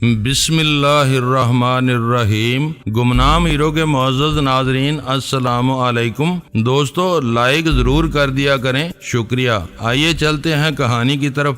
بسم اللہ الرحمن الرحیم۔ گمنام ہیرو کے معزز ناظرین السلام علیکم۔ دوستو لائک ضرور کر دیا کریں، شکریہ۔ آئیے چلتے ہیں کہانی کی طرف۔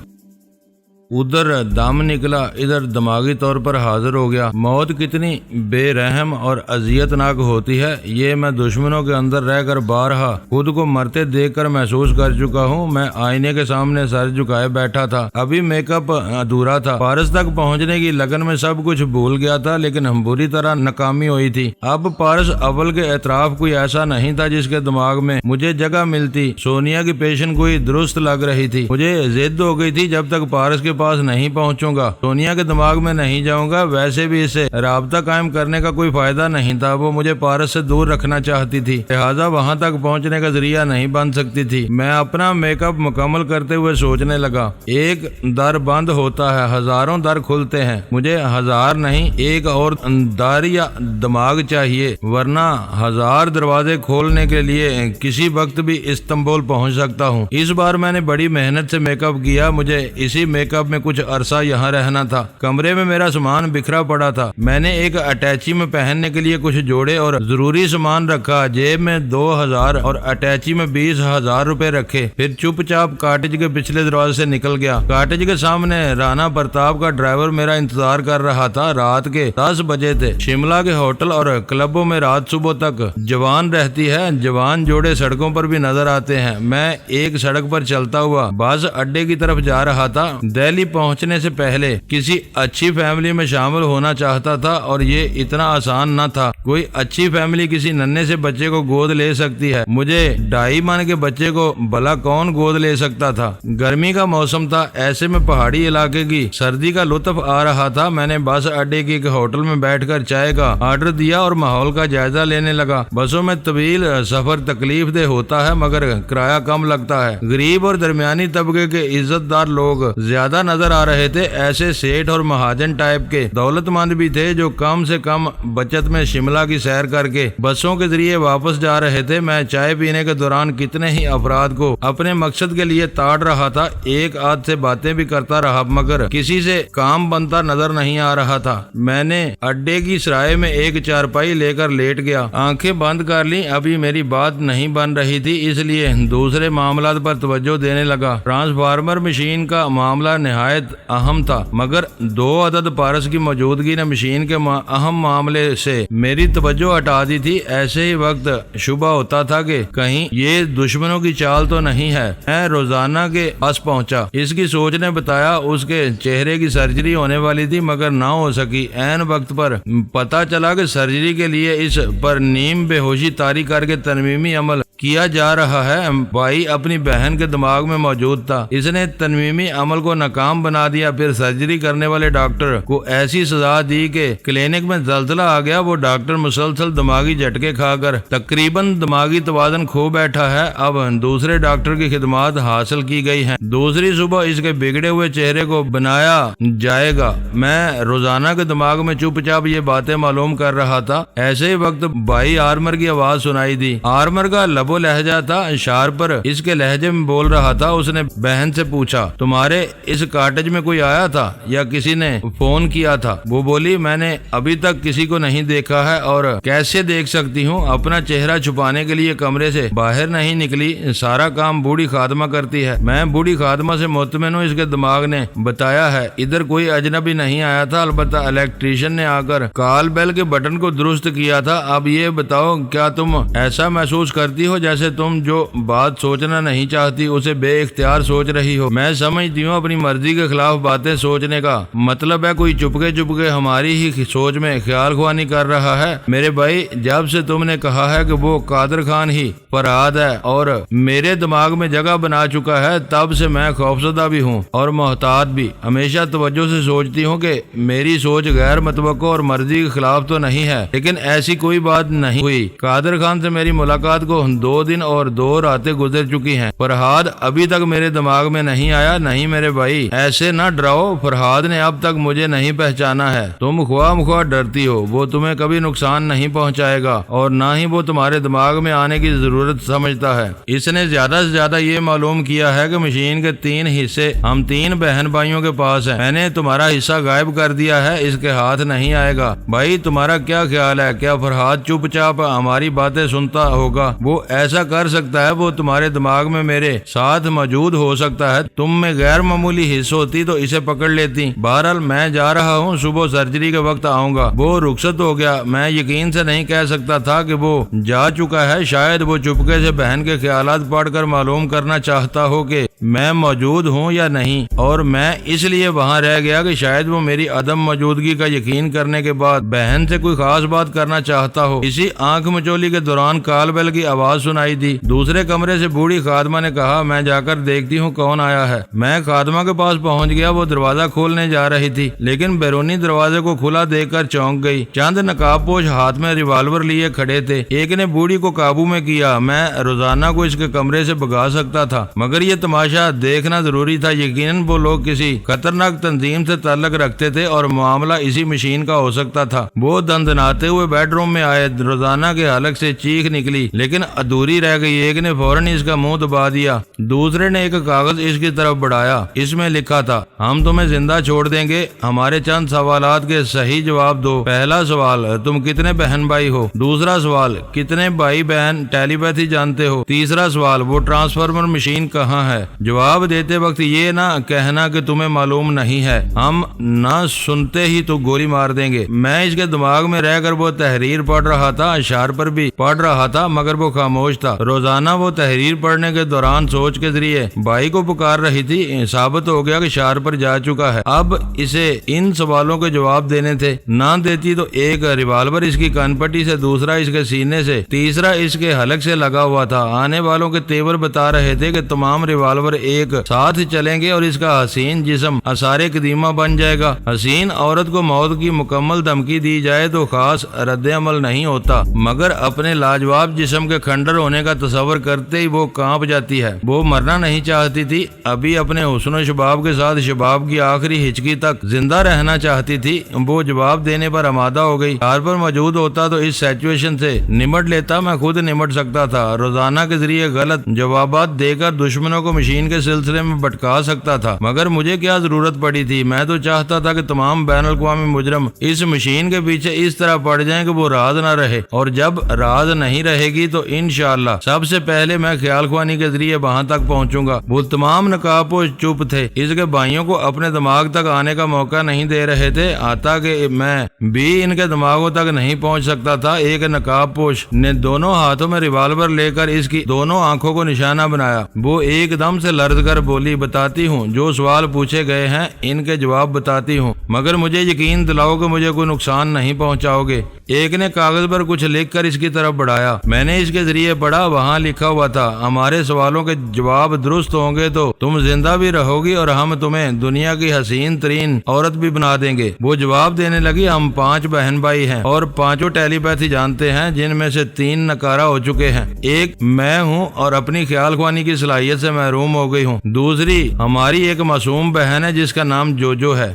ادھر دم نکلا، ادھر دماغی طور پر حاضر ہو گیا۔ موت کتنی بے رحم اور اذیت ناک ہوتی ہے، یہ میں دشمنوں کے اندر رہ کر بارہا خود کو مرتے دیکھ کر محسوس کر چکا ہوں۔ میں آئینے کے سامنے سر جھکائے بیٹھا تھا، ابھی میک اپ ادھورا تھا، پارس تک پہنچنے کی لگن میں سب کچھ بھول گیا تھا، لیکن بری طرح ناکامی ہوئی تھی۔ اب پارس اول کے اطراف کوئی ایسا نہیں تھا جس کے دماغ میں مجھے جگہ ملتی۔ سونیا کی پیشن گوئی درست لگ رہی تھی۔ مجھے ضد ہو گئی تھی جب تک پارس کے پاس نہیں پہنچوں گا، سونیا کے دماغ میں نہیں جاؤں گا۔ ویسے بھی اسے رابطہ قائم کرنے کا کوئی فائدہ نہیں تھا، وہ مجھے پارس سے دور رکھنا چاہتی تھی، لہٰذا وہاں تک پہنچنے کا ذریعہ نہیں بن سکتی تھی۔ میں اپنا میک اپ مکمل کرتے ہوئے سوچنے لگا، ایک در بند ہوتا ہے، ہزاروں در کھلتے ہیں، مجھے ہزار نہیں ایک اور در یا دماغ چاہیے، ورنہ ہزار دروازے کھولنے کے لیے کسی وقت بھی استنبول پہنچ سکتا ہوں۔ اس بار میں نے بڑی محنت سے میک اپ کیا، مجھے اسی میک اپ میں کچھ عرصہ یہاں رہنا تھا۔ کمرے میں میرا سامان بکھرا پڑا تھا، میں نے ایک اٹیچی میں پہننے کے لیے کچھ جوڑے اور ضروری سامان رکھا، جیب میں 2000 اور اٹیچی میں 20,000 روپے رکھے، پھر چپ چاپ کاٹیج کے پچھلے دروازے سے نکل گیا۔ کاٹیج کے سامنے رانا پرتاپ کا ڈرائیور میرا انتظار کر رہا تھا۔ رات کے 10 بجے تھے۔ شملہ کے ہوٹل اور کلبوں میں رات صبح تک جوان رہتی ہے، جوان جوڑے سڑکوں پر بھی نظر آتے ہیں۔ میں ایک سڑک پر چلتا ہوا بس اڈے کی طرف جا رہا تھا۔ دہلی پہنچنے سے پہلے کسی اچھی فیملی میں شامل ہونا چاہتا تھا، اور یہ اتنا آسان نہ تھا۔ کوئی اچھی فیملی کسی ننھے سے بچے کو گود لے سکتی ہے، مجھے 2.5 ماہ کے بچے کو بھلا کون گود لے سکتا تھا؟ گرمی کا موسم تھا، ایسے میں پہاڑی علاقے کی سردی کا لطف آ رہا تھا۔ میں نے بس اڈے کی ایک ہوٹل میں بیٹھ کر چائے کا آرڈر دیا اور ماحول کا جائزہ لینے لگا۔ بسوں میں طویل سفر تکلیف دہ ہوتا ہے، مگر کرایہ کم لگتا ہے۔ غریب اور درمیانی طبقے کے عزت دار لوگ زیادہ نظر آ رہے تھے، ایسے سیٹھ اور مہاجن ٹائپ کے دولت مند بھی تھے جو کم سے کم بچت میں شملہ کی سیر کر کے بسوں کے ذریعے واپس جا رہے تھے۔ میں چائے پینے کے دوران کتنے ہی افراد کو اپنے مقصد کے لیے تاڑ رہا تھا، ایک آدھ سے باتیں بھی کرتا رہا، مگر کسی سے کام بنتا نظر نہیں آ رہا تھا۔ میں نے اڈے کی سرائے میں ایک چارپائی لے کر لیٹ گیا، آنکھیں بند کر لی۔ ابھی میری بات نہیں بن رہی تھی، اس لیے دوسرے معاملات پر توجہ دینے لگا۔ ٹرانسفارمر مشین کا معاملہ نہایت اہم تھا، مگر 2 عدد پارس کی موجودگی نے مشین کے اہم معاملے سے میری توجہ ہٹا دی تھی۔ ایسے ہی وقت شبہ ہوتا تھا کہ کہیں یہ دشمنوں کی چال تو نہیں ہے۔ میں روزانہ کے پاس پہنچا، اس کی سوچ نے بتایا اس کے چہرے کی سرجری ہونے والی تھی، مگر نہ ہو سکی۔ عین وقت پر پتا چلا کہ سرجری کے لیے اس پر نیم بے ہوشی طاری کر کے ترمیمی عمل کیا جا رہا ہے۔ بھائی اپنی بہن کے دماغ میں موجود تھا، اس نے ترمیمی عمل کو ناکام بنا دیا، پھر سرجری کرنے والے ڈاکٹر کو ایسی سزا دی کہ کلینک میں زلزلہ آ گیا۔ وہ ڈاکٹر مسلسل دماغی جھٹکے کھا کر تقریباً دماغی توازن کھو بیٹھا ہے۔ اب دوسرے ڈاکٹر کی خدمات حاصل کی گئی ہیں، دوسری صبح اس کے بگڑے ہوئے چہرے کو بنایا جائے گا۔ میں روزانہ کے دماغ میں چپ چاپ یہ باتیں معلوم کر رہا تھا۔ ایسے ہی وقت بھائی آرمر کی آواز سنائی دی۔ آرمر کا لبو لہجہ تھا، اشار پر اس کے لہجے میں بول رہا تھا۔ اس نے بہن سے پوچھا، تمہارے اس کاٹیج میں کوئی آیا تھا یا کسی نے فون کیا تھا؟ وہ بولی، میں نے ابھی تک کسی کو نہیں دیکھا ہے، اور کیسے دیکھ سکتی ہوں؟ اپنا چہرہ چھپانے کے لیے کمرے سے باہر نہیں نکلی، سارا کام بوڑھی خادمہ کرتی ہے۔ میں بوڑھی خادمہ سے مطمئن ہوں، اس کے دماغ نے بتایا ہے۔ ادھر کوئی اجنبی نہیں آیا تھا، البتہ الیکٹریشین نے آ کر کال بیل کے بٹن کو درست کیا تھا۔ اب یہ بتاؤ، کیا تم ایسا محسوس کرتی ہو جیسے تم جو بات سوچنا نہیں چاہتی اسے بے اختیار سوچ رہی ہو؟ میں سمجھتی ہوں اپنی مرضی کے خلاف باتیں سوچنے کا مطلب ہے کوئی چپکے چپکے ہماری ہی سوچ میں خیال خوانی کر رہا ہے۔ میرے بھائی، جب سے تم نے کہا ہے کہ وہ قادر خان ہی فرہاد ہے اور میرے دماغ میں جگہ بنا چکا ہے، تب سے میں خوفزدہ بھی ہوں اور محتاط بھی۔ ہمیشہ توجہ سے سوچتی ہوں کہ میری سوچ غیر متوقع اور مرضی کے خلاف تو نہیں ہے، لیکن ایسی کوئی بات نہیں ہوئی۔ قادر خان سے میری ملاقات کو 2 دن اور 2 راتیں گزر چکی ہیں، فرحاد ابھی تک میرے دماغ میں نہیں آیا۔ نہیں میرے بھائی، ایسے نہ ڈراؤ، فرحاد نے اب تک مجھے نہیں پہچانا ہے۔ تم خواہ مخواہ ڈرتی ہو، وہ تمہیں کبھی نقصان نہیں پہنچائے گا اور نہ ہی وہ تمہارے دماغ میں آنے کی ضرورت سمجھتا ہے۔ اس نے زیادہ سے زیادہ یہ معلوم کیا ہے کہ مشین کے 3 حصے ہم 3 بہن بھائیوں کے پاس ہیں۔ میں نے تمہارا حصہ غائب کر دیا ہے، اس کے ہاتھ نہیں آئے گا۔ بھائی تمہارا کیا خیال ہے؟ کیا فرحاد چپ چاپ ہماری باتیں سنتا ہوگا؟ وہ ایسا کر سکتا ہے، وہ تمہارے دماغ میں میرے ساتھ موجود ہو سکتا ہے۔ تم میں غیر معمولی حص ہوتی تو اسے پکڑ لیتی۔ بہرحال میں جا رہا ہوں، صبح سرجری کے وقت آؤں گا۔ وہ رخصت ہو گیا۔ میں یقین سے نہیں کہہ سکتا تھا کہ وہ جا چکا ہے۔ شاید وہ چپکے سے بہن کے خیالات پڑھ کر معلوم کرنا چاہتا ہو کہ میں موجود ہوں یا نہیں، اور میں اس لیے وہاں رہ گیا کہ شاید وہ میری عدم موجودگی کا یقین کرنے کے بعد بہن سے کوئی خاص بات کرنا چاہتا ہو۔ اسی آنکھ مچولی کے دوران کال بیل کی آواز سنائی دی۔ دوسرے کمرے سے بوڑھی خادمہ نے کہا، میں جا کر دیکھتی ہوں کون آیا ہے۔ میں خادمہ کے پاس پہنچ گیا۔ وہ دروازہ کھولنے جا رہی تھی، لیکن بیرونی دروازے کو کھلا دیکھ کر چونک گئی۔ چند نقاب پوش ہاتھ میں ریوالور لیے کھڑے تھے۔ ایک نے بوڑھی کو قابو میں کیا۔ میں روزانہ کو اس کے کمرے سے بھگا سکتا تھا، مگر یہ تماشا دیکھنا ضروری تھا۔ یقیناً وہ لوگ کسی خطرناک تنظیم سے تعلق رکھتے تھے اور معاملہ اسی مشین کا ہو سکتا تھا۔ وہ دندناتے ہوئے بیڈ روم میں آئے۔ روزانہ کے حلق سے چیخ نکلی، لیکن ادھوری رہ گئی۔ ایک نے فوراً اس کا منہ دبا دیا۔ دوسرے نے ایک کاغذ اس کی طرف بڑھایا۔ اس میں لکھا تھا، ہم تمہیں زندہ چھوڑ دیں گے، ہمارے چند سوالات کے صحیح جواب دو۔ پہلا سوال، تم کتنے بہن بھائی ہو؟ دوسرا سوال، کتنے بھائی بہن ٹیلی پیتھی جانتے ہو؟ تیسرا سوال، وہ ٹرانسفارمر مشین کہاں ہے؟ جواب دیتے وقت یہ نہ کہنا کہ تمہیں معلوم نہیں ہے، ہم نہ سنتے ہی تو گولی مار دیں گے۔ میں اس کے دماغ میں رہ کر وہ تحریر پڑھ رہا تھا، اشعار پر بھی پڑھ رہا تھا، مگر وہ خاموش تھا۔ روزانہ وہ تحریر پڑھنے کے دوران سوچ کے ذریعے بھائی کو پکار رہی تھی۔ ثابت ہو گیا کہ اشعار پر جا چکا ہے۔ اب اسے ان سوالوں کے جواب دینے تھے۔ نہ دیتی تو ایک ریوالور اس کی کان پٹی سے، دوسرا اس کے سینے سے، تیسرا اس کے حلق سے لگا ہوا تھا۔ آنے والوں کے تیور بتا رہے تھے کہ تمام ریوالور ایک ساتھ چلیں گے اور اس کا حسین جسم آثار قدیمہ بن جائے گا۔ حسین عورت کو موت کی مکمل دھمکی دی جائے تو خاص رد عمل نہیں ہوتا، مگر اپنے لاجواب جسم کے کھنڈر ہونے کا تصور کرتے ہی وہ کانپ جاتی ہے۔ وہ مرنا نہیں چاہتی تھی، ابھی اپنے حسن و شباب کے ساتھ شباب کی آخری ہچکی تک زندہ رہنا چاہتی تھی۔ وہ جواب دینے پر آمادہ ہو گئی۔ ہار پر موجود ہوتا تو اس سچویشن سے نمٹ لیتا، میں خود نمٹ سکتا تھا۔ روزانہ کے ذریعے غلط جوابات دے کر دشمنوں کو مشین کے سلسلے میں بھٹکا سکتا تھا، مگر مجھے کیا ضرورت پڑی تھی؟ میں تو چاہتا تھا کہ تمام بین الاقوامی مجرم اس مشین کے پیچھے اس طرح پڑ جائیں کہ وہ راز نہ رہے، اور جب راز نہیں رہے گی تو انشاءاللہ سب سے پہلے میں خیال خوانی کے ذریعے وہاں تک پہنچوں گا۔ وہ تمام نقاب پوش چپ تھے، اس کے بھائیوں کو اپنے دماغ تک آنے کا موقع نہیں دے رہے تھے۔ آتا کہ میں بھی ان کے دماغوں تک نہیں پہنچ سکتا تھا۔ ایک نقاب پوش نے دونوں ہاتھوں میں ریوالور لے کر اس کی دونوں آنکھوں کو نشانہ بنایا۔ وہ ایک دم سے لرز کر بولی، بتاتی ہوں، جو سوال پوچھے گئے ہیں ان کے جواب بتاتی ہوں، مگر مجھے یقین دلاؤ کہ مجھے کوئی نقصان نہیں پہنچاؤ گے۔ ایک نے کاغذ پر کچھ لکھ کر اس کی طرف بڑھایا۔ میں نے اس کے ذریعے پڑھا، وہاں لکھا ہوا تھا، ہمارے سوالوں کے جواب درست ہوں گے تو تم زندہ بھی رہو گی اور ہم تمہیں دنیا کی حسین ترین عورت بھی بنا دیں گے۔ وہ جواب دینے لگی، ہم 5 بہن بھائی ہیں اور 5 ٹیلی پیتھی جانتے ہیں، جن میں سے 3 نکارہ ہو چکے ہیں۔ ایک میں ہوں اور اپنی خیال خوانی کی صلاحیت سے محروم ہو گئی ہوں۔ دوسری ہماری ایک معصوم بہن ہے جس کا نام جوجو ہے۔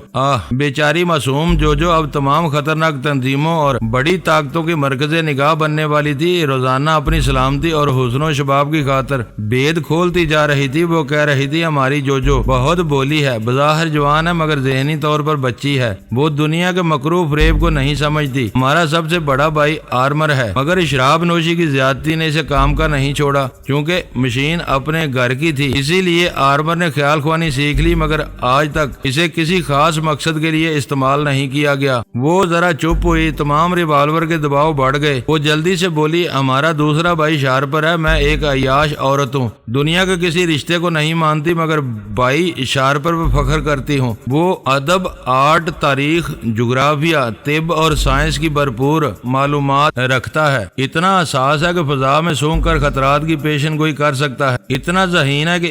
بیچاری معصوم جوجو اب تمام خطرناک تنظیموں اور بڑی طاقتوں کی مرکز نگاہ بننے والی تھی۔ روزانہ اپنی سلامتی اور حسن و شباب کی خاطر بید کھولتی جا رہی تھی۔ وہ کہہ رہی تھی، ہماری جوجو بہت بولی ہے، بظاہر جوان ہے مگر ذہنی طور پر بچی ہے۔ وہ دنیا کے مکروہ فریب کو نہیں سمجھتی۔ ہمارا سب سے بڑا بھائی آرمر ہے، مگر شراب نوشی کی زیادتی نے اسے کام کا نہیں چھوڑا۔ چونکہ مشین اپنے گھر کی تھی، اسی لیے آرمر نے خیال خوانی سیکھ لی، مگر آج تک اسے کسی خاص مقصد کے لیے استعمال نہیں کیا گیا۔ وہ ذرا چپ ہوئی، تمام ریوالور کے دباؤ بڑھ گئے۔ وہ جلدی سے بولی، ہمارا دوسرا بھائی شارپر ہے، میں ایک عیاش عورت ہوں، دنیا کے کسی رشتے کو نہیں مانتی، مگر بھائی شارپر پر فخر کرتی ہوں۔ وہ ادب، آرٹ، تاریخ، جغرافیہ، طب اور سائنس کی بھرپور معلومات رکھتا ہے۔ اتنا حساس ہے کہ فضا میں سونگ کر خطرات کی پیشن گوئی کر سکتا ہے۔ اتنا ذہین ہے کہ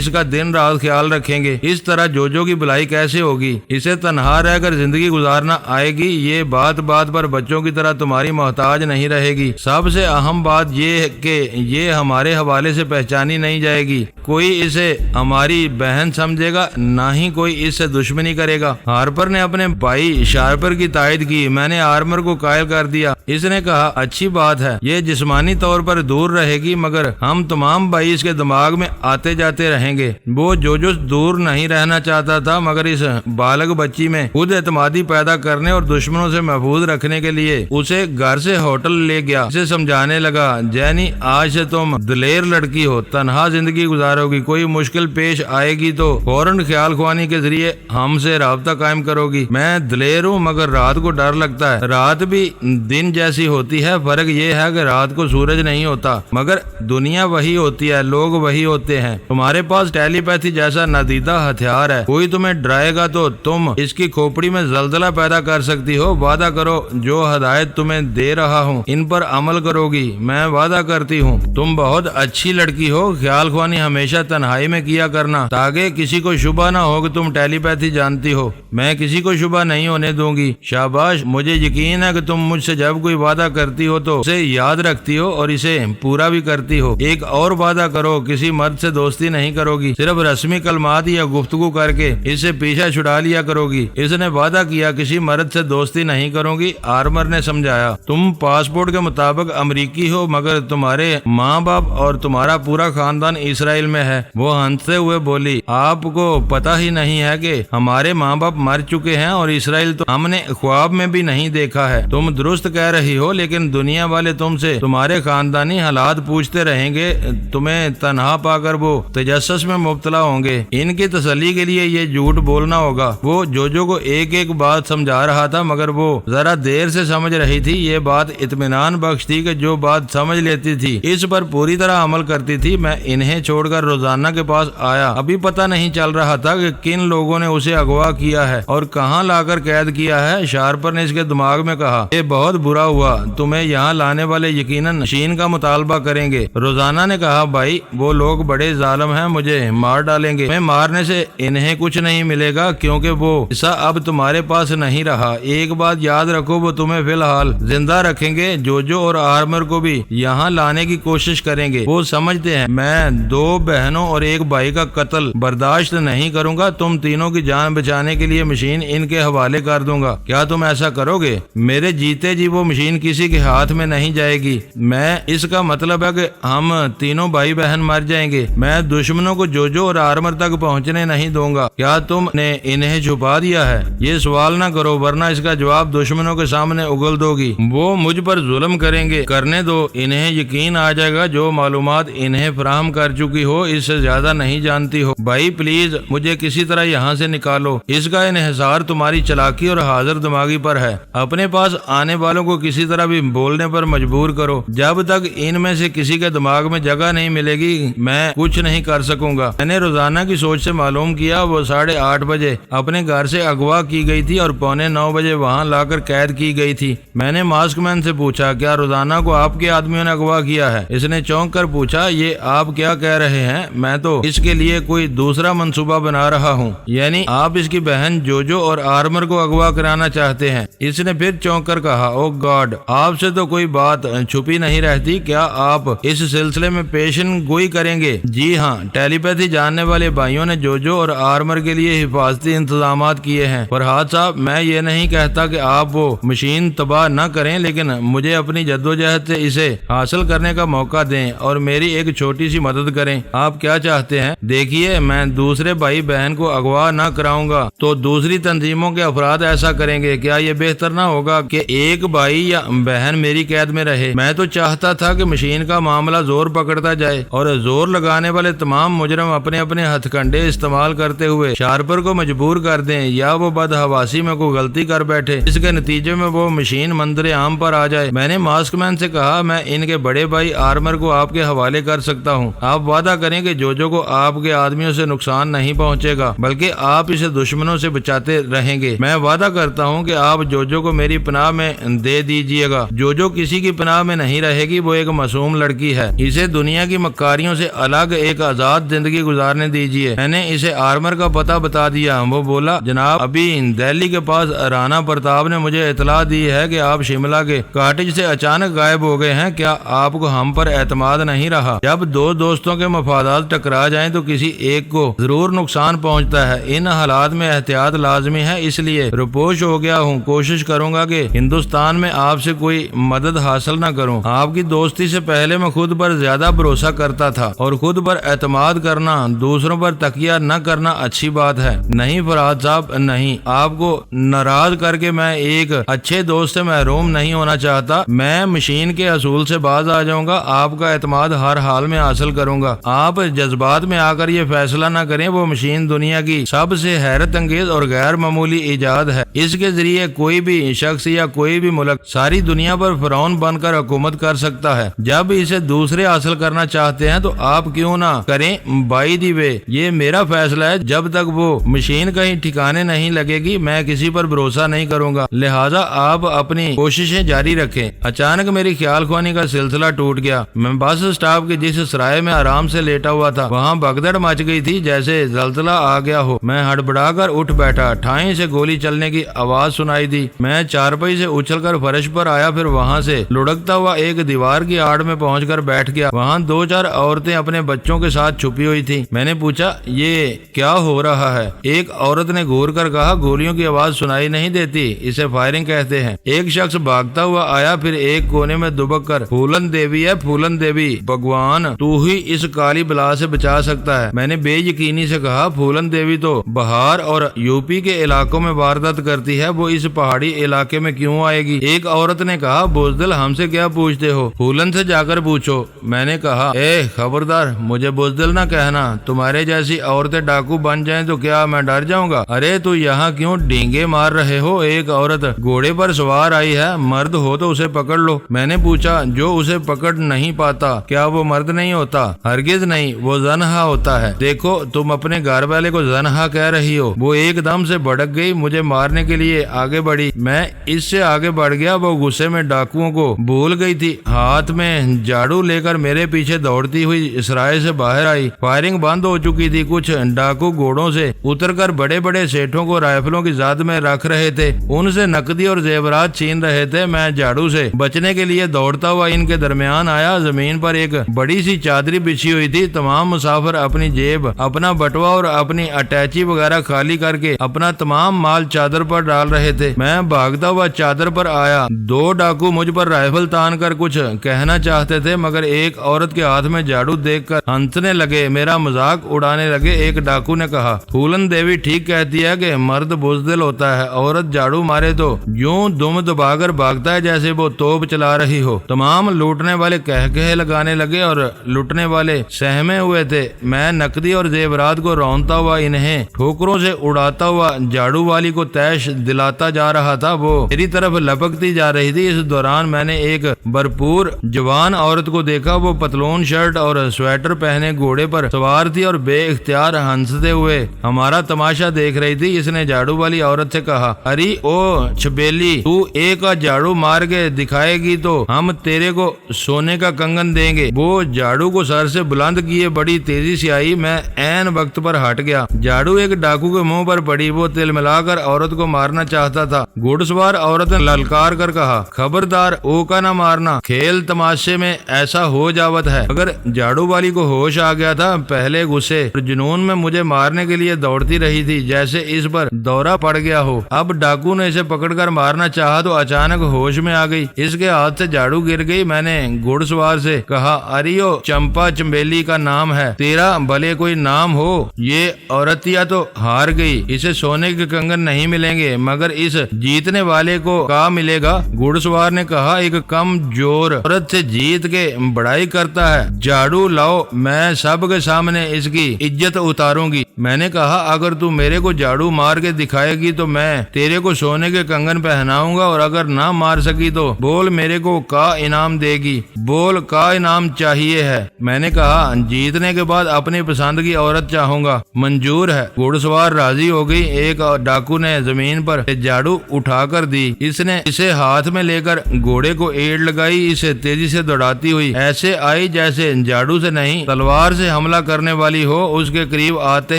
اس کا دن رات خیال رکھیں گے۔ اس طرح جوجو کی بھلائی کیسے ہوگی؟ اسے تنہا رہ کر زندگی گزارنا آئے گی۔ یہ بات بات پر بچوں کی طرح تمہاری محتاج نہیں رہے گی۔ سب سے اہم بات یہ ہے کہ یہ ہمارے حوالے سے پہچانی نہیں جائے گی۔ کوئی اسے ہماری بہن سمجھے گا، نہ ہی کوئی اس سے دشمنی کرے گا۔ ہارپر نے اپنے بھائی شارپر کی تائید کی۔ میں نے آرمر کو قائل کر دیا۔ اس نے کہا اچھی بات ہے، یہ جسمانی طور پر دور رہے گی مگر ہم تمام بھائی اس کے دماغ میں آتے جاتے رہیں گے۔ وہ جو دور نہیں رہنا چاہتا تھا مگر اس بالغ بچی میں خود اعتمادی پیدا کرنے اور دشمنوں سے محفوظ رکھنے کے لیے اسے گھر سے ہوٹل لے گیا۔ اسے سمجھانے لگا، جینی آج سے تم دلیر لڑکی ہو، تنہا زندگی گزارو گی، کوئی مشکل پیش آئے گی تو فوراً خیال خوانی کے ذریعے ہم سے رابطہ قائم کرو گی۔ میں دلیر ہوں مگر رات کو ڈر لگتا ہے۔ رات بھی دن جیسی ہوتی ہے، فرق یہ ہے کہ رات کو سورج نہیں ہوتا مگر دنیا وہی ہوتی ہے، لوگ وہی ہوتے ہیں۔ تمہارے پاس ٹیلی پیتھی جیسا نادیدہ ہتھیار ہے، کوئی تمہیں ڈرائے گا تو تم اس کی کھوپڑی میں زلزلہ پیدا کر سکتی ہو۔ وعدہ کرو جو ہدایت تمہیں دے رہا ہوں ان پر عمل کرو گی، میں وعدہ کرتی ہوں۔ تم بہت اچھی لڑکی ہو، خیال خوانی ہمیشہ تنہائی میں کیا کرنا تاکہ کسی کو شبہ نہ ہو کہ تم ٹیلی پیتھی جانتی ہو۔ میں کسی کو شبہ نہیں ہونے دوں گی۔ شاباش، مجھے یقین ہے کہ تم مجھ سے جب کوئی وعدہ کرتی ہو تو اسے یاد رکھتی ہو اور اسے پورا بھی کرتی ہو۔ ایک اور وعدہ کرو، کسی مرد سے دوستی نہیں کرو گی، صرف رسمی کلمات یا گفتگو کر کے اس سے پیچھا چھڑا لیا کرو گی۔ اس نے وعدہ کیا کسی مرد سے دوستی نہیں کروں گی۔ آرمر نے سمجھایا، تم پاسپورٹ کے مطابق امریکی ہو مگر تمہارے ماں باپ اور تمہارا پورا خاندان اسرائیل میں ہے۔ وہ ہنستے ہوئے بولی، آپ کو پتہ ہی نہیں ہے کہ ہمارے ماں باپ مر چکے ہیں اور اسرائیل تو ہم نے خواب میں بھی نہیں دیکھا ہے۔ تم درست کہہ رہی ہو لیکن دنیا والے تم سے تمہارے خاندانی حالات پوچھتے رہیں گے، تمہیں تنہا پا کر وہ تجسس میں مبتلا ہوں گے۔ ان کی تسلی کے لیے یہ جھوٹ بولنا ہوگا۔ وہ جوجو کو ایک ایک بات سمجھا رہا تھا مگر وہ ذرا دیر سے سمجھ رہی تھی۔ یہ بات اطمینان بخش تھی کہ جو بات سمجھ لیتی تھی اس پر پوری طرح عمل کرتی تھی۔ میں انہیں چھوڑ کر روزانہ کے پاس آیا۔ ابھی پتہ نہیں چل رہا تھا کہ کن لوگوں نے اسے اغوا کیا ہے اور کہاں لا کر قید کیا ہے۔ شارپر نے اس کے دماغ میں کہا، یہ بہت برا ہوا، تمہیں یہاں لانے والے یقیناً شین کا مطالبہ کریں گے۔ روزانہ نے کہا، بھائی وہ لوگ بڑے ظالم ہیں، مجھے مار ڈالیں گے۔ میں مارنے سے انہیں کچھ نہیں ملے گا کیونکہ وہ حصہ اب تمہارے پاس نہیں رہا۔ ایک بات یاد رکھو، وہ تمہیں فی الحال زندہ رکھیں گے۔ جوجو اور آرمر کو بھی یہاں لانے کی کوشش کریں گے۔ وہ سمجھتے ہیں میں 2 بہنوں اور 1 بھائی کا قتل برداشت نہیں کروں گا۔ تم تینوں کی جان بچانے کے لیے مشین ان کے حوالے کر دوں گا۔ کیا تم ایسا کرو گے؟ میرے جیتے جی وہ مشین کسی کے ہاتھ میں نہیں جائے گی۔ میں اس کا مطلب ہے کہ ہم تینوں بھائی بہن مر جائیں گے۔ میں دشمنوں کو جوجو اور آرمر تک پہنچنے نہیں دوں گا۔ کیا تم نے انہیں چھپا دیا ہے؟ یہ سوال نہ کرو ورنہ اس کا جواب دشمنوں کے سامنے اگل دو گی۔ وہ مجھ پر ظلم کریں گے، کرنے دو، انہیں یقین آ جائے گا جو معلومات انہیں فراہم کر چکی ہو اس سے زیادہ نہیں جانتی ہو۔ بھائی پلیز مجھے کسی طرح یہاں سے نکالو۔ اس کا انحصار تمہاری چلاکی اور حاضر دماغی پر ہے۔ اپنے پاس آنے والوں کو کسی طرح بھی بولنے پر مجبور کرو۔ جب تک ان میں سے کسی کے دماغ میں جگہ نہیں ملے گی میں کچھ نہیں کر سکوں گا۔ میں نے روزانہ کی سوچ سے معلوم کیا وہ 8:30 بجے اپنے گھر سے اغوا کی گئی تھی اور 8:45 بجے وہاں لا کر قید کی گئی تھی۔ میں نے ماسک مین سے پوچھا، کیا روزانہ کو آپ کے آدمیوں نے اغوا کیا ہے؟ اس نے چونک کر پوچھا، یہ آپ کیا کہہ رہے ہیں؟ میں تو اس کے لیے کوئی دوسرا منصوبہ بنا رہا ہوں۔ یعنی آپ اس کی بہن جوجو اور آرمر کو اغوا کرانا چاہتے ہیں؟ اس نے پھر چونک کر کہا، او گاڈ، آپ سے تو کوئی بات چھپی نہیں رہتی۔ کیا آپ اس سلسلے میں پیشن گوئی کریں گے؟ جی ہاں، ٹیلی پیتھی جاننے والے بھائیوں نے جوجو اور آرمر کے لیے حفاظتی انتظامات کیے ہیں۔ فرحاد صاحب، میں یہ نہیں کہتا کہ آپ وہ مشین تباہ نہ کریں لیکن مجھے اپنی جدوجہد سے اسے حاصل کرنے کا موقع دیں اور میری ایک چھوٹی سی مدد کریں۔ آپ کیا چاہتے ہیں؟ دیکھیے، میں دوسرے بھائی بہن کو اغوا نہ کراؤں گا تو دوسری تنظیموں کے افراد ایسا کریں گے۔ کیا یہ بہتر نہ ہوگا کہ ایک بھائی یا بہن میری قید میں رہے؟ میں تو چاہتا تھا کہ مشین کا معاملہ زور پکڑتا جائے اور زور لگانے والے تمام مجرم اپنے اپنے ہتھ کنڈے استعمال کرتے ہوئے شارپر کو مجبور کر دیں یا وہ بدحواسی میں کوئی غلطی کر بیٹھے جس کے نتیجے میں وہ مشین منظر عام پر آ جائے۔ میں نے ماسک مین سے کہا، میں ان کے بڑے بھائی آرمر کو آپ کے حوالے کر سکتا ہوں۔ آپ وعدہ کریں کہ جوجو کو آپ کے آدمیوں سے نقصان نہیں پہنچے گا بلکہ آپ اسے دشمنوں سے بچاتے رہیں گے۔ میں وعدہ کرتا ہوں کہ آپ جوجو کو میری پناہ میں دے دیجئے گا۔ جوجو کسی کی پناہ میں نہیں رہے گی، وہ ایک معصوم لڑکی ہے، اسے دنیا کی مکاریوں سے الگ ایک آزاد زندگی گزارنے دیجئے۔ میں نے اسے آرمر کا پتہ بتا دیا۔ وہ بولا جناب ابھی دہلی کے پاس رانا پرتاپ نے مجھے اطلاع دی ہے کہ آپ شملہ کے کاٹیج سے اچانک غائب ہو گئے ہیں۔ کیا آپ کو ہم پر اعتماد نہیں رہا؟ جب دو دوستوں کے مفادات ٹکرا جائیں تو کسی ایک کو ضرور نقصان پہنچتا ہے۔ ان حالات میں احتیاط لازمی ہے، اس لیے روپوش ہو گیا ہوں۔ کوشش کروں گا کہ ہندوستان میں آپ سے کوئی مدد حاصل نہ کروں۔ آپ کی دوستی سے پہلے میں خود پر زیادہ بھروسہ کرتا تھا، اور خود پر اعتماد کرنا، دوسروں پر تکیہ نہ کرنا اچھی بات ہے۔ نہیں فرہاد صاحب، نہیں، آپ کو ناراض کر کے میں ایک اچھے دوست سے محروم نہیں ہونا چاہتا۔ میں مشین کے اصول سے باز آ جاؤں گا، آپ کا اعتماد ہر حال میں حاصل کروں گا۔ آپ جذبات میں آ کر یہ فیصلہ نہ کریں، وہ مشین دنیا کی سب سے حیرت انگیز اور غیر معمولی ایجاد ہے۔ اس کے ذریعے کوئی بھی شخص یا کوئی بھی ملک ساری دنیا پر فرعون بن کر حکومت کر سکتا ہے۔ جب اسے دوسرے حاصل کرنا چاہتے ہیں تو آپ کیوں نہ کریں؟ بائی دی وے، یہ میرا فیصلہ ہے، جب تک وہ مشین کہیں ٹھکانے نہیں لگے گی میں کسی پر بھروسہ نہیں کروں گا، لہٰذا آپ اپنی کوششیں جاری رکھیں۔ اچانک میری خیال خوانی کا سلسلہ ٹوٹ گیا۔ میں بس اسٹاپ کے جس سرائے میں آرام سے لیٹا ہوا تھا وہاں بھگدڑ مچ گئی تھی، جیسے زلزلہ آ گیا ہو۔ میں ہڑبڑا کر اٹھ بیٹھا، ٹھائیں سے گولی چلنے کی آواز سنائی دی۔ میں چارپائی سے اچھل کر فرش پر آیا، پھر وہاں سے لڑکتا ہوا ایک دیوار کی آڑ میں پہنچ کر بیٹھ گیا۔ وہاں دو چار عورتیں اپنے بچوں کے ساتھ چھپی ہوئی تھی۔ میں نے پوچھا یہ کیا ہو رہا ہے؟ ایک عورت نے گھور کر کہا گولیوں کی آواز سنائی نہیں دیتی، اسے فائرنگ کہتے ہیں۔ ایک شخص بھاگتا ہوا آیا، پھر ایک کونے میں دبک کر پھولن دیوی ہے، پھولن دیوی، بھگوان تو ہی اس کالی بلا سے بچا سکتا ہے۔ میں نے بے یقینی سے کہا پھولن دیوی تو بہار اور یوپی کے علاقوں میں واردات کرتی ہے، وہ اس پہاڑی علاقے میں کیوں آئے گی؟ ایک عورت نے کہا بزدل ہم سے کیا پوچھتے ہو، پھولن سے جا کر پوچھو۔ میں نے کہا اے خبردار، مجھے بزدل نہ کہنا، تمہارے جیسی عورتیں ڈاکو بن جائیں تو کیا میں ڈر جاؤں گا؟ ارے تو یہاں کیوں ڈینگے مار رہے ہو؟ ایک عورت گھوڑے پر سوار آئی ہے، مرد ہو تو اسے پکڑ لو۔ میں نے پوچھا جو اسے پکڑ نہیں پاتا کیا وہ مرد نہیں ہوتا؟ ہرگز نہیں، وہ زنہا ہوتا ہے۔ دیکھو تم اپنے گھر والے کو زنہا کہہ رہی ہو۔ وہ ایک دم سے بھڑک گئی، مجھے مارنے کے لیے آگے بڑھی۔ میں اس سے آگے بڑھ گیا، وہ غصے میں ڈاکوؤں کو بھول گئی تھی۔ ہاتھ میں جھاڑو لے کر میرے پیچھے دوڑتی ہوئی سرائے سے باہر آئی۔ فائرنگ بند ہو چکی تھی۔ کچھ ڈاکو گھوڑوں سے اتر کر بڑے بڑے سیٹوں کو رائفلوں کی زد میں رکھ رہے تھے، ان سے نقدی اور زیورات چھین رہے تھے۔ میں جھاڑو سے بچنے کے لیے دوڑتا ہوا ان کے درمیان آیا۔ زمین پر ایک بڑی سی چادری بچھی ہوئی تھی۔ تمام مسافر اپنی جیب، اپنا بٹوا اور اپنی اٹیچی وغیرہ خالی کر کے اپنا تمام مال چادر پر ڈال رہے تھے۔ میں بھاگتا ہوا چادر پر آیا۔ دو ڈاکو مجھ پر رائفل تان کر کچھ کہنا چاہتے تھے، مگر ایک عورت کے ہاتھ میں جھاڑو دیکھ کر ہنسنے لگے، میرا مذاق اڑانے لگے۔ ایک ڈاکو نے کہا پھولن دیوی ٹھیک کہتی ہے کہ مرد بزدل ہوتا ہے، عورت جھاڑو مارے تو یوں دم دبا کر بھاگتا ہے جیسے وہ توپ چلا رہی ہو۔ تمام لوٹنے والے کہے لگانے لگے اور لوٹنے والے سہمے ہوئے تھے۔ میں نقدی اور زیورات کو رونتا ہوا انہیں ٹھوکروں سے اڑاتا ہوا جھاڑو والی کو تیش دلاتا جا رہا تھا۔ وہ میری طرف لپکتی جا رہی تھی۔ اس دوران میں نے ایک بھرپور جوان عورت کو دیکھا، وہ پتلون شرٹ اور سویٹر پہنے گھوڑے پر سوار تھی اور بے اختیار ہنستے ہوئے ہمارا تماشا دیکھ رہی تھی۔ اس نے جھاڑو والی عورت سے کہا اری او چھبیلی، تو ایک جھاڑو مار کے دکھائے گی تو ہم تیرے کو سونے کا کنگن دیں گے۔ وہ جھاڑو کو سر سے بلند کیے بڑی تیزی سے آئی۔ میں عین وقت پر ہٹ گیا۔ جھاڑو ایک ڈاکو کے منہ پر پڑی۔ وہ تل ملا کر عورت کو مارنا چاہتا تھا۔ گھوڑ سوار عورت نے للکار کر کہا خبردار، او کا نہ مارنا، کھیل تماشے میں ایسا ہو جاوت ہے۔ مگر جھاڑو والی کو ہوش آ گیا تھا۔ پہلے غصے اور جنون میں مجھے مارنے کے لیے دوڑتی رہی تھی جیسے اس پر دورہ پڑ گیا ہو۔ اب ڈاکو نے اسے پکڑ کر مارنا چاہا تو اچانک ہوش میں آ گئی، اس کے ہاتھ سے جھاڑو گر گئی۔ میں نے گھوڑ سوار سے کہا اریو چمپا چمبیلی کا نام ہے، تیرا بھلے کوئی نام ہو۔ یہ عورتیا تو ہار گئی، اسے سونے کے کنگن نہیں ملیں گے، مگر اس جیتنے والے کو کیا ملے گا؟ گھوڑ سوار نے کہا ایک کم جور عورت سے جیت کے بڑائی کرتا ہے، جھاڑو لاؤ، میں سب کے سامنے اس کی عزت اتاروں گی۔ میں نے کہا اگر تو میرے کو جھاڑو مار کے دکھائے گی تو میں تیرے کو سونے کے کنگن پہناؤں گا، اور اگر نہ مار سکی تو بول میرے کو کا انعام دے گی، بول کا انعام چاہیے ہے۔ میں نے کہا جیتنے کے بعد اپنی پسند کی عورت چاہوں گا، منظور ہے۔ گھڑ سوار راضی ہو گئی۔ ایک ڈاکو نے زمین پر جھاڑو اٹھا کر دی، اس نے اسے ہاتھ میں لے کر گھوڑے کو ایڑ لگائی، اسے تیزی سے دوڑاتی ہوئی ایسے آئی جیسے جھاڑو سے نہیں تلوار سے حملہ کرنے والی ہو۔ اس کے قریب آتے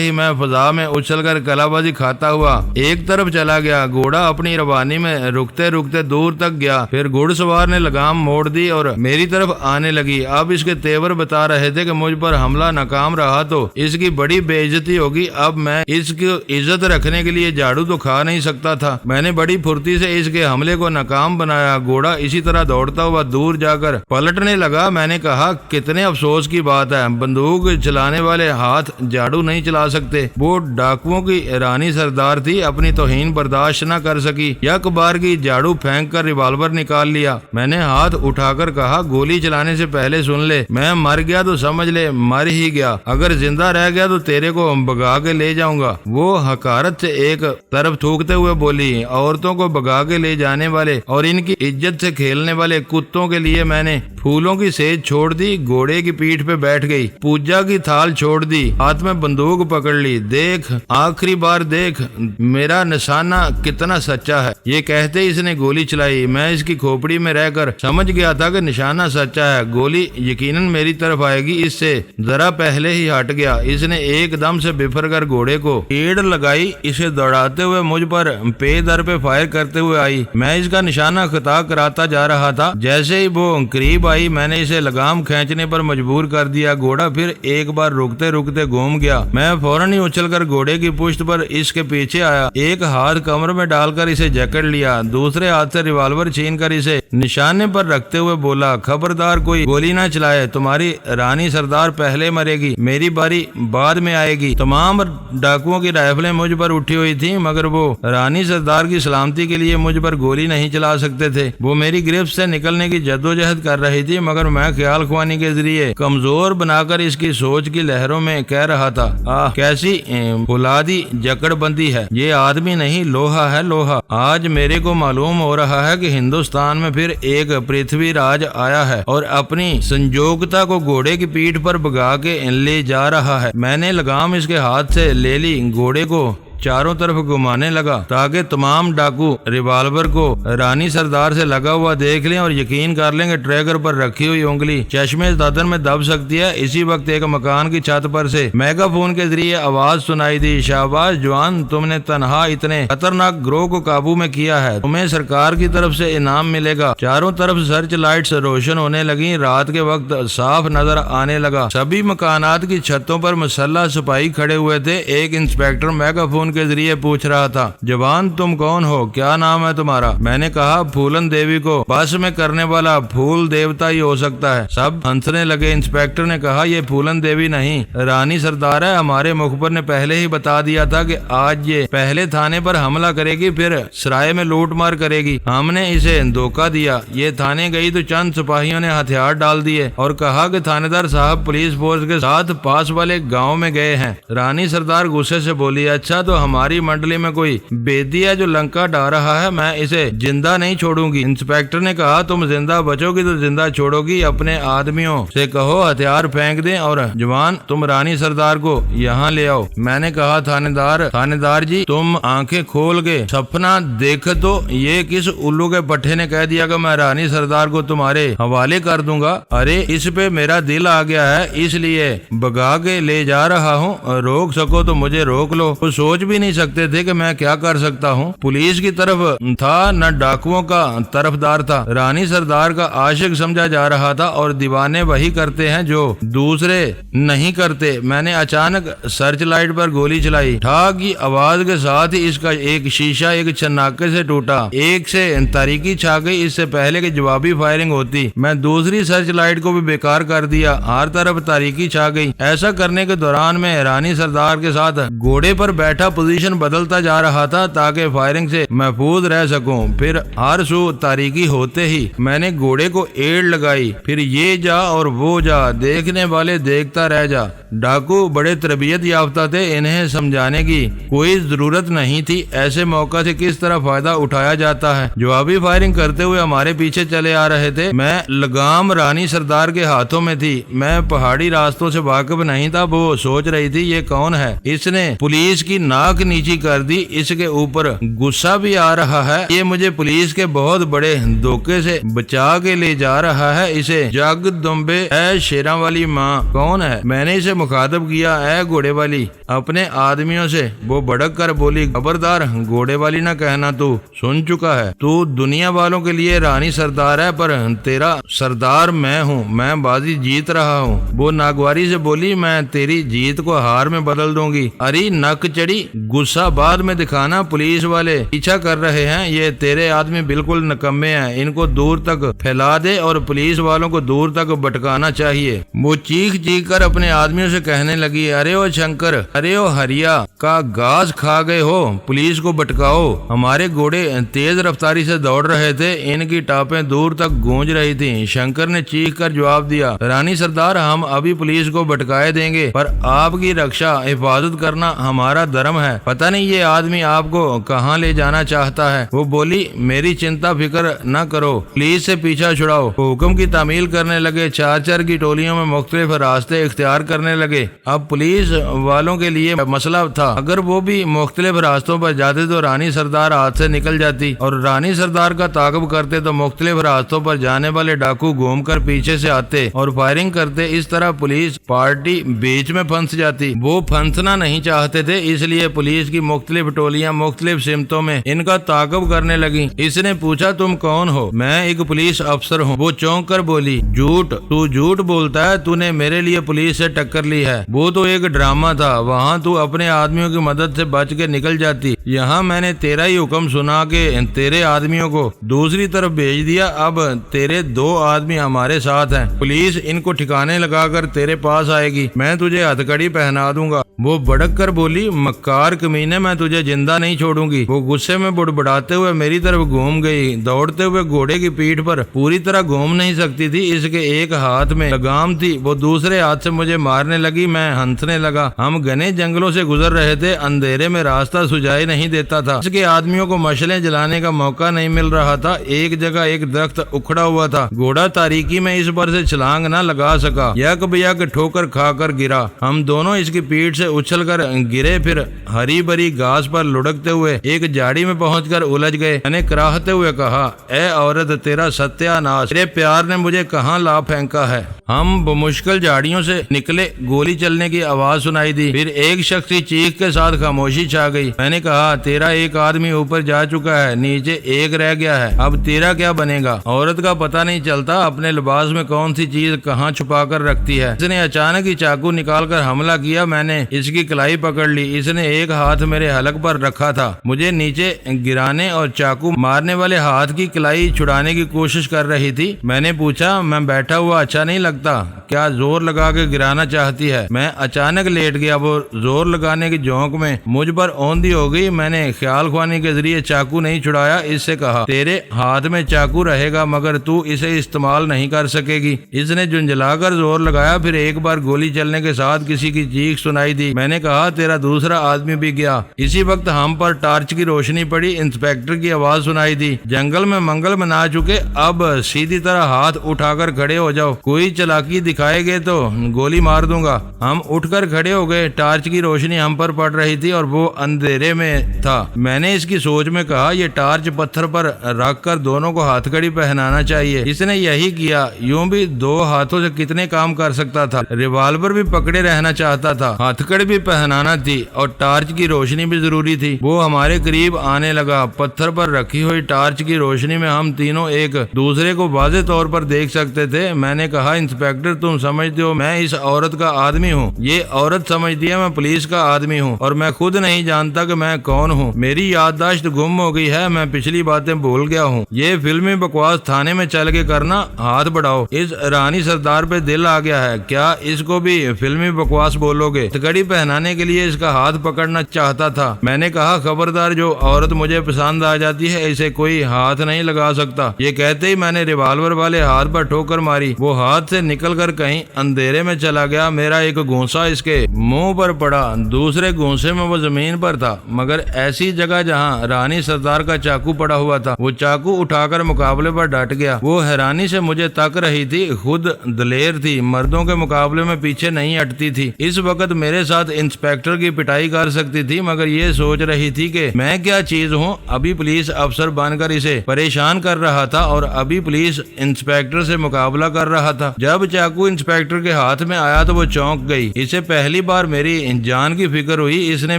ہی میں فضا میں اچھل کر کلا بازی کھاتا ہوا ایک طرف چلا گیا۔ گھوڑا اپنی روانی میں رکتے رکتے دور تک گیا، پھر گھڑ سوار نے لگام موڑ دی اور میری طرف آنے لگی۔ اب اس کے تیور بتا رہے تھے کہ مجھ پر حملہ ناکام رہا تو اس کی بڑی بے عزتی ہوگی، اب میں اس کی عزت رکھنے کے لیے جھاڑو تو کھا نہیں سکتا تھا۔ میں نے بڑی پھرتی سے اس کے حملے کو ناکام بنایا۔ گھوڑا اسی طرح دوڑتا ہوا دور جا کر پلٹنے لگا۔ میں نے کہا کتنے افسوس کی بات ہے، بندوق چلانے والے ہاتھ جھاڑو نہیں چلا سکتے۔ وہ ڈاکوؤں کی رانی سردار تھی، اپنی توہین برداشت نہ کر سکی، یک بار کی جھاڑو پھینک کر ریوالور نکال لیا۔ میں نے ہاتھ اٹھا کر کہا گولی چلانے سے پہلے سن لے، میں مر گیا تو سمجھ لے مر ہی گیا، اگر زندہ رہ گیا تو تیرے کو بگا کے لے جاؤں گا۔ وہ حقارت سے ایک طرف تھوکتے ہوئے بولی، عورتوں کو بگا کے لے جانے والے اور ان کی عزت سے کھیلنے والے کتوں کے لیے میں نے پھولوں کی سیج چھوڑ دی، گھوڑے کی پیٹھ پہ بیٹھ گئی، پوجا کی تھال چھوڑ دی، ہاتھ میں بندوق پکڑ لی، دیکھ آخری بار دیکھ میرا نشانہ کتنا سچا ہے۔ یہ کہتے اس نے گولی چلائی۔ میں اس کی کھوپڑی میں رہ کر سمجھ گیا تھا کہ نشانہ سچا ہے، گولی یقیناً میری طرف آئے گی، اس سے ذرا پہلے ہی ہٹ گیا۔ اس نے ایک دم سے بفر کر گھوڑے کو ایڑ لگائی، اسے دوڑاتے ہوئے مجھ پر پے در پہ فائر کرتے ہوئے آئی۔ میں اس کا نشانہ خطا کراتا جا رہا تھا، جیسے ہی وہ قریب آئی میں نے اسے لگام کھینچنے پر مجبور کر دیا۔ گھوڑا پھر ایک بار رکتے رکتے گھوم گیا۔ میں فوراً ہی اچھل کر گھوڑے کی پشت پر اس کے پیچھے آیا، ایک ہاتھ کمر میں ڈال کر اسے جکڑ لیا، دوسرے ہاتھ سے ریوالور چھین کر اسے نشانے پر رکھتے ہوئے بولا خبردار کوئی گولی نہ چلائے، تمہاری رانی سردار پہلے مرے گی، میری باری بعد میں آئے گی۔ تمام ڈاکوؤں کی رائفلیں مجھ پر اٹھی ہوئی تھیں، مگر وہ رانی سردار کی سلامتی کے لیے مجھ پر گولی نہیں چلا سکتے تھے۔ وہ میری گرفت سے نکلنے کی جدوجہد کر رہی تھی، مگر میں خیال خوانی کے ذریعے کمزور بنا کر اس کی سوچ کی لہروں میں کہہ رہا تھا، کیسی فولادی جکڑ بندی ہے، یہ آدمی نہیں لوہا ہے لوہا۔ آج میرے کو معلوم ہو رہا ہے کہ ہندوستان میں پھر ایک پرتھوی راج آیا ہے اور اپنی سنجوگتا کو گھوڑے کی پیٹھ پر بگا کے لے جا رہا ہے۔ میں نے لگام اس کے ہاتھ سے لے لی، گھوڑے کو چاروں طرف گھمانے لگا تاکہ تمام ڈاکو ریوالور کو رانی سردار سے لگا ہوا دیکھ لیں اور یقین کر لیں کہ ٹریگر پر رکھی ہوئی انگلی چشمے ددن میں دب سکتی ہے۔ اسی وقت ایک مکان کی چھت پر سے میگا فون کے ذریعے آواز سنائی دی، شاباش جوان، تم نے تنہا اتنے خطرناک گروہ کو قابو میں کیا ہے، تمہیں سرکار کی طرف سے انعام ملے گا۔ چاروں طرف سرچ لائٹس روشن ہونے لگیں، رات کے وقت صاف نظر آنے لگا۔ سبھی مکانات کی چھتوں پر مسلح سپاہی کھڑے ہوئے تھے۔ ایک انسپیکٹر میگا فون کے ذریعے پوچھ رہا تھا، جوان تم کون ہو، کیا نام ہے تمہارا؟ میں نے کہا پھولن دیوی کو بس میں کرنے والا پھول دیوتا ہی ہو سکتا ہے۔ سب ہنسنے لگے۔ انسپیکٹر نے کہا یہ پھولن دیوی نہیں، رانی سردار ہے، ہمارے مخبر نے پہلے ہی بتا دیا تھا کہ آج یہ پہلے تھانے پر حملہ کرے گی، پھر سرائے میں لوٹ مار کرے گی، ہم نے اسے دھوکہ دیا۔ یہ تھانے گئی تو چند سپاہیوں نے ہتھیار ڈال دیے اور کہا کہ تھانے دار صاحب پولیس فورس کے ساتھ پاس والے گاؤں میں گئے ہیں۔ رانی سردار غصے سے بولی، اچھا تو ہماری منڈلی میں کوئی بیدی ہے جو لنکا ڈا رہا ہے، میں اسے زندہ نہیں چھوڑوں گی۔ انسپیکٹر نے کہا تم زندہ بچو گی تو زندہ چھوڑو گی، اپنے آدمیوں سے کہو ہتھیار پھینک دیں اور جوان تم رانی سردار کو یہاں لے آؤ۔ میں نے کہا تھانے دار جی تم آنکھیں کھول کے سپنا دیکھ تو یہ کس الو کے پٹھے نے کہہ دیا کہ میں رانی سردار کو تمہارے حوالے کر دوں گا؟ ارے اس پہ میرا دل آ گیا ہے، اس لیے بگا کے لے جا رہا ہوں، روک سکو تو مجھے روک لو۔ وہ سوچ بھی نہیں سکتے تھے کہ میں کیا کر سکتا ہوں، پولیس کی طرف تھا نہ ڈاکوؤں کا طرفدار تھا، رانی سردار کا عاشق سمجھا جا رہا تھا، اور دیوانے وہی کرتے ہیں جو دوسرے نہیں کرتے۔ میں نے اچانک سرچ لائٹ پر گولی چلائی، ٹھا کی آواز کے ساتھ ہی اس کا ایک شیشہ ایک چھناکے سے ٹوٹا، ایک سے تاریکی چھا گئی، اس سے پہلے کہ جوابی فائرنگ ہوتی میں دوسری سرچ لائٹ کو بھی بیکار کر دیا، ہر طرف تاریکی چھا گئی۔ ایسا کرنے کے دوران میں رانی سردار کے ساتھ گھوڑے پر بیٹھا پوزیشن بدلتا جا رہا تھا تاکہ فائرنگ سے محفوظ رہ سکوں۔ پھر ہر سو تاریکی ہوتے ہی میں نے گھوڑے کو ایڑ لگائی، پھر یہ جا اور وہ جا، دیکھنے والے دیکھتا رہ جا۔ ڈاکو بڑے تربیت یافتہ تھے، انہیں سمجھانے کی کوئی ضرورت نہیں تھی ایسے موقع سے کس طرح فائدہ اٹھایا جاتا ہے۔ جوابی فائرنگ کرتے ہوئے ہمارے پیچھے چلے آ رہے تھے۔ میں لگام رانی سردار کے ہاتھوں میں تھی۔ میں پہاڑی راستوں سے واقف نہیں تھا۔ وہ سوچ رہی تھی یہ کون ہے، اس نے پولیس کی ناک نیچی کر دی، اس کے اوپر غصہ بھی آ رہا ہے، یہ مجھے پولیس کے بہت بڑے دھوکے سے بچا کے لے جا رہا ہے۔ اسے جگ دمبے اے شیراں والی ماں کون ہے؟ میں نے اسے مخاطب کیا، اے گھوڑے والی، اپنے آدمیوں سے۔ وہ بھڑک کر بولی، خبردار، گھوڑے والی نہ کہنا، تو سن چکا ہے، تو دنیا والوں کے لیے رانی سردار ہے، پر تیرا سردار میں ہوں، میں بازی جیت رہا ہوں۔ وہ ناگواری سے بولی، میں تیری جیت کو ہار میں بدل دوں گی۔ اری نک چڑی، غصہ بعد میں دکھانا، پولیس والے پیچھا کر رہے ہیں، یہ تیرے آدمی بالکل نکمے ہیں، ان کو دور تک پھیلا دے اور پولیس والوں کو دور تک بٹکانا چاہیے۔ وہ چیخ چیخ کر اپنے آدمیوں سے کہنے لگی، ارے او شنکر، ارے او ہریا کا گاز کھا گئے ہو، پولیس کو بٹکاؤ۔ ہمارے گھوڑے تیز رفتاری سے دوڑ رہے تھے، ان کی ٹاپیں دور تک گونج رہی تھیں۔ شنکر نے چیخ کر جواب دیا، رانی سردار، ہم ابھی پولیس کو بٹکائے دیں گے، پر آپ کی رکشا حفاظت کرنا ہمارا دھرم ہے۔ پتہ نہیں یہ آدمی آپ کو کہاں لے جانا چاہتا ہے۔ وہ بولی، میری چنتا فکر نہ کرو، پولیس سے پیچھا چھڑاؤ۔ حکم کی تعمیل کرنے لگے، چار چار کی ٹولیوں میں مختلف راستے اختیار کرنے لگے۔ اب پولیس والوں کے لیے مسئلہ تھا، اگر وہ بھی مختلف راستوں پر جاتے تو رانی سردار ہاتھ سے نکل جاتی، اور رانی سردار کا تعاقب کرتے تو مختلف راستوں پر جانے والے ڈاکو گھوم کر پیچھے سے آتے اور فائرنگ کرتے۔ اس طرح پولیس پارٹی بیچ میں پھنس جاتی۔ وہ پھنسنا نہیں چاہتے تھے، اس لیے پولیس کی مختلف ٹولیاں مختلف سمتوں میں ان کا تعاقب کرنے لگیں۔ اس نے پوچھا، تم کون ہو؟ میں ایک پولیس افسر ہوں۔ وہ چونک کر بولی، جھوٹ، تو جھوٹ بولتا ہے، تو نے میرے لیے پولیس سے ٹکر لی ہے، وہ تو ایک ڈرامہ تھا، وہاں تو اپنے آدمیوں کی مدد سے بچ کے نکل جاتی، یہاں میں نے تیرا ہی حکم سنا کہ تیرے آدمیوں کو دوسری طرف بھیج دیا، اب تیرے دو آدمی ہمارے ساتھ ہیں، پولیس ان کو ٹھکانے لگا کر تیرے پاس آئے گی، میں تجھے ہتھکڑی پہنا دوں گا۔ وہ بھڑک کر بولی، مکار کمینے، میں تجھے زندہ نہیں چھوڑوں گی۔ وہ غصے میں بڑبڑاتے ہوئے میری طرف گھوم گئی، دوڑتے ہوئے گھوڑے کی پیٹھ پر پوری طرح گھوم نہیں سکتی تھی، اس کے ایک ہاتھ میں لگام تھی، وہ دوسرے ہاتھ سے مجھے مارنے لگی۔ میں ہنسنے لگا۔ ہم گھنے جنگلوں سے گزر رہے تھے، اندھیرے میں راستہ سجائی نہیں دیتا تھا، اس کے آدمیوں کو مشلیں جلانے کا موقع نہیں مل رہا تھا۔ ایک جگہ ایک درخت اکھڑا ہوا تھا، گھوڑا تاریکی میں اس پر سے چھلانگ نہ لگا سکا، یک بیک ٹھوکر کھا کر گرا۔ ہم دونوں اس کی پیٹھ سے اچھل کر گرے، پھر ہری بری گھاس پر لڑکتے ہوئے ایک جھاڑی میں پہنچ کر الجھ گئے۔ میں نے کراہتے ہوئے کہا، اے عورت، تیرا ستیہ ناش، تیرے پیار نے مجھے کہاں لا پھینکا ہے۔ ہم بمشکل جھاڑیوں سے نکلے، گولی چلنے کی آواز سنائی دی، پھر ایک شخص کی چیخ کے ساتھ خاموشی چھا گئی۔ میں نے کہا، تیرا ایک آدمی اوپر جا چکا ہے، نیچے ایک رہ گیا ہے، اب تیرا کیا بنے گا؟ عورت کا پتہ نہیں چلتا اپنے لباس میں کون سی چیز کہاں چھپا کر رکھتی ہے۔ اس نے اچانک ہی چاقو نکال کر حملہ کیا، میں نے اس کی کلائی پکڑ لی، اس نے ایک ہاتھ میرے حلق پر رکھا تھا، مجھے نیچے گرانے اور چاقو مارنے والے ہاتھ کی کلائی چھڑانے کی کوشش کر رہی تھی۔ میں نے پوچھا، میں بیٹھا ہوا اچھا نہیں لگتا کیا؟ زور لگا کے گرانا چاہتی ہے؟ میں اچانک لیٹ گیا، وہ زور لگانے کی جھونک میں مجھ پر اوندھی ہو گئی۔ میں نے خیال خوانی کے ذریعے چاقو نہیں چھڑایا، اس سے کہا، تیرے ہاتھ میں چاقو رہے گا مگر تو اسے استعمال نہیں کر سکے گی۔ اس نے جھنجھلا کر زور لگایا، پھر ایک بار گولی چلنے کے ساتھ کسی کی چیخ سنائی دی۔ میں نے کہا، تیرا دوسرا آدمی بھی گیا۔ اسی وقت ہم پر ٹارچ کی روشنی پڑی، انسپیکٹر کی آواز سنائی دی، جنگل میں منگل منا چکے، اب سیدھی طرح ہاتھ اٹھا کر کھڑے ہو جاؤ، کوئی چلاکی دکھائے گے تو گولی مار دوں گا۔ ہم اٹھ کر کھڑے ہو گئے، ٹارچ کی روشنی ہم پر پڑ رہی تھی اور وہ اندھیرے میں تھا۔ میں نے اس کی سوچ میں کہا، یہ ٹارچ پتھر پر رکھ کر دونوں کو ہاتھ کڑی پہنانا چاہیے۔ اس نے یہی کیا، یوں بھی دو ہاتھوں سے کتنے کام کر سکتا تھا، ریوالور بھی پکڑے رہنا چاہتا تھا، ہاتھ کڑی بھی پہنانا تھی اور ٹارچ کی روشنی بھی ضروری تھی۔ وہ ہمارے قریب آنے لگا، پتھر پر رکھی ہوئی ٹارچ کی روشنی میں ہم تینوں ایک دوسرے کو واضح طور پر دیکھ سکتے تھے۔ میں نے کہا، انسپیکٹر، تم سمجھتے ہو میں اس عورت کا آدمی ہوں، یہ عورت سمجھتی ہے میں پولیس کا آدمی ہوں، اور میں خود نہیں جانتا کہ میں کون ہوں، میری یادداشت گم ہو گئی ہے، میں پچھلی باتیں بھول گیا ہوں۔ یہ فلمی بکواس تھانے میں چل کے کرنا، ہاتھ بڑھاؤ۔ اس رانی سردار پہ دل آ گیا ہے، کیا اس کو بھی فلمی بکواس بولو گے؟ ہتھکڑی پگڑی پہنانے کے لیے اس کا ہاتھ پکڑنا چاہتا تھا۔ میں نے کہا خبردار، جو عورت مجھے پسند آ جاتی ہے اسے کوئی ہاتھ نہیں لگا سکتا۔ یہ کہتے ہی میں نے ریوالور والے ہاتھ پر ٹھوکر ماری، وہ ہاتھ سے نکل کر کہیں اندھیرے میں چلا گیا۔ میرا ایک گھونسا اس کے منہ پر پڑا، دوسرے گھونسے میں وہ زمین پر تھا، مگر ایسی جگہ جہاں رانی سردار کا چاقو پڑا ہوا تھا۔ وہ چاقو اٹھا کر مقابلے پر ڈٹ گیا۔ وہ حیرانی سے مجھے تک رہی تھی، خود دلیر تھی، مردوں کے مقابلے میں پیچھے نہیں ہٹتی تھی۔ اس وقت میرے ساتھ انسپیکٹر کی پٹائی کر سکتی تھی، مگر یہ سوچ رہی تھی کہ میں کیا چیز ہوں۔ ابھی پولیس افسر بن کر اسے پریشان کر رہا تھا اور ابھی پولیس انسپیکٹر سے مقابلہ کر رہا تھا۔ جب چاقو انسپیکٹر کے ہاتھ میں آیا تو وہ چونک گئی۔ اسے پہلی بار میری جان کی فکر ہوئی۔ اس نے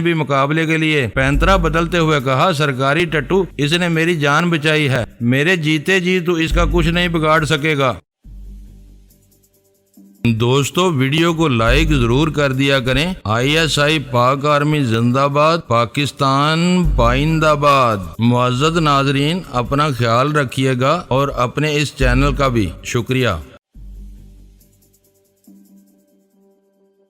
بھی مقابلے کے لیے پینترا بدلتے ہوئے کہا، سرکاری ٹٹو، اس نے میری جان بچائی ہے، میرے جیتے جی تو اس کا کچھ نہیں بگاڑ سکے گا۔ دوستو ویڈیو کو لائک ضرور کر دیا کریں۔ ISI پاک آرمی زندہ باد، پاکستان پائندہ باد۔ معزز ناظرین، اپنا خیال رکھیے گا اور اپنے اس چینل کا بھی شکریہ۔